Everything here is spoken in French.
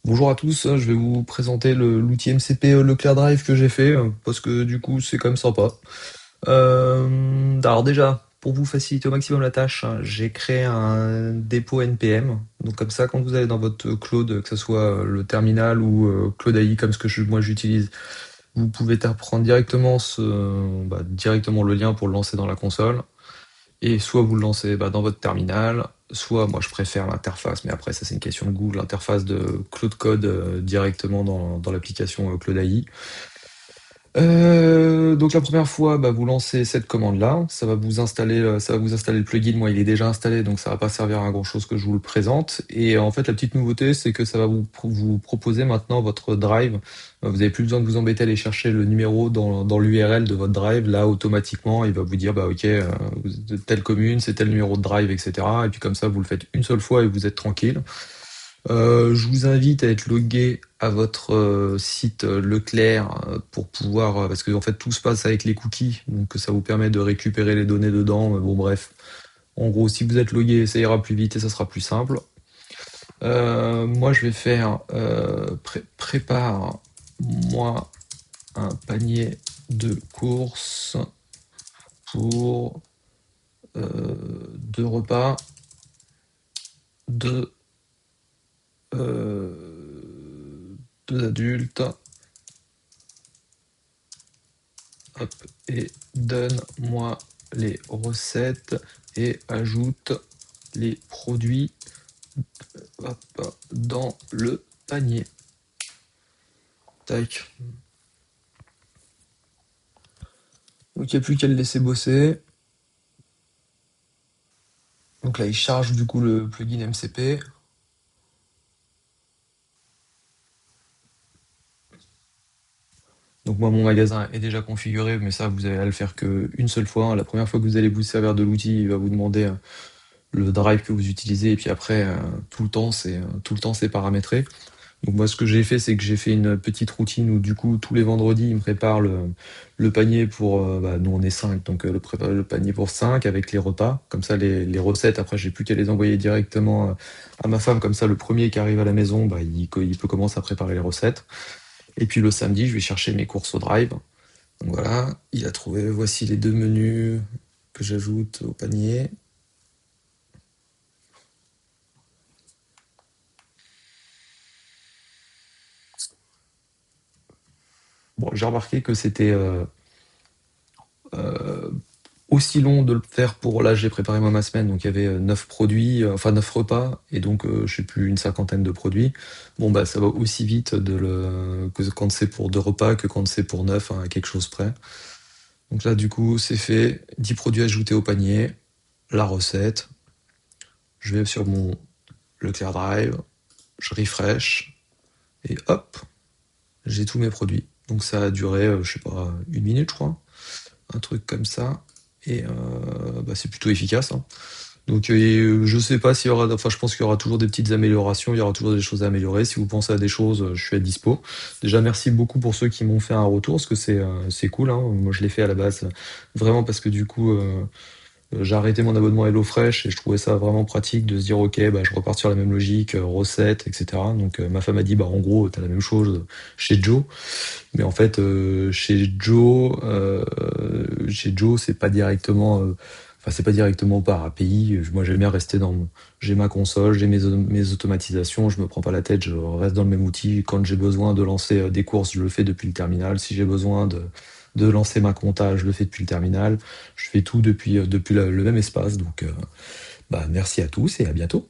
Bonjour à tous, je vais vous présenter l'outil MCP Leclerc Drive que j'ai fait, parce que du coup c'est quand même sympa. Alors déjà, pour vous faciliter au maximum la tâche, hein, j'ai créé un dépôt NPM. Donc comme ça, quand vous allez dans votre Claude, que ce soit le terminal ou Claude AI comme ce que moi j'utilise, vous pouvez prendre directement, directement le lien pour le lancer dans la console. Et soit vous le lancez dans votre terminal, soit moi je préfère l'interface, mais après ça c'est une question de goût, l'interface de Claude Code directement dans l'application Claude AI. Donc la première fois, vous lancez cette commande-là, ça va vous installer le plugin. Moi, il est déjà installé, donc ça va pas servir à grand chose que je vous le présente. Et en fait, la petite nouveauté, c'est que ça va vous proposer maintenant votre drive. Vous avez plus besoin de vous embêter à aller chercher le numéro dans l'URL de votre drive. Là, automatiquement, il va vous dire, bah ok, vous êtes de telle commune, c'est tel numéro de drive, etc. Et puis comme ça, vous le faites une seule fois et vous êtes tranquille. Je vous invite à être logué à votre site Leclerc pour pouvoir, parce que en fait tout se passe avec les cookies, donc ça vous permet de récupérer les données dedans. Mais bon, bref, en gros, si vous êtes logué, ça ira plus vite et ça sera plus simple. Moi, je vais faire prépare-moi un panier de courses pour 2 repas de 2 adultes. Hop, et donne-moi les recettes et ajoute les produits, hop, dans le panier. Tac. Donc il n'y a plus qu'à le laisser bosser. Donc là, il charge du coup le plugin MCP. Donc moi, mon magasin est déjà configuré, mais ça, vous avez à le faire qu'une seule fois, hein. La première fois que vous allez vous servir de l'outil, il va vous demander le drive que vous utilisez, et puis après, tout le temps, c'est paramétré. Donc moi, ce que j'ai fait, c'est que j'ai fait une petite routine où du coup, tous les vendredis, il me prépare le panier pour... nous, on est 5, donc le panier pour 5 avec les repas. Comme ça, les recettes, après, j'ai plus qu'à les envoyer directement à ma femme. Comme ça, le premier qui arrive à la maison, il peut commencer à préparer les recettes. Et puis le samedi, je vais chercher mes courses au drive. Donc voilà, il a trouvé, voici les 2 menus que j'ajoute au panier. Bon, j'ai remarqué que c'était euh, aussi long de le faire pour... Là, j'ai préparé moi ma semaine, donc il y avait 9 produits, enfin 9 repas, et donc je sais plus, une cinquantaine de produits. Bon, bah ça va aussi vite que quand c'est pour 2 repas que quand c'est pour 9, hein, à quelque chose près. Donc là, du coup, c'est fait. 10 produits ajoutés au panier, la recette. Je vais sur mon Leclerc Drive, je refresh, et hop, j'ai tous mes produits. Donc ça a duré, je sais pas, 1 minute, je crois. Un truc comme ça. Et c'est plutôt efficace, hein. Donc je sais pas s'il y aura, enfin je pense qu'il y aura toujours des petites améliorations, il y aura toujours des choses à améliorer. Si vous pensez à des choses, je suis à dispo. Déjà merci beaucoup pour ceux qui m'ont fait un retour, parce que c'est cool, hein. Moi je l'ai fait à la base vraiment parce que du coup j'ai arrêté mon abonnement HelloFresh et je trouvais ça vraiment pratique de se dire ok, je repars sur la même logique, recette, etc. Donc ma femme a dit bah en gros t'as la même chose chez Joe, mais en fait chez Joe c'est pas directement enfin c'est pas directement par API. Moi j'aime bien rester j'ai ma console, j'ai mes automatisations, je me prends pas la tête, je reste dans le même outil. Quand j'ai besoin de lancer des courses, je le fais depuis le terminal. Si j'ai besoin de lancer ma compta, je le fais depuis le terminal. Je fais tout depuis le même espace. Donc merci à tous et à bientôt.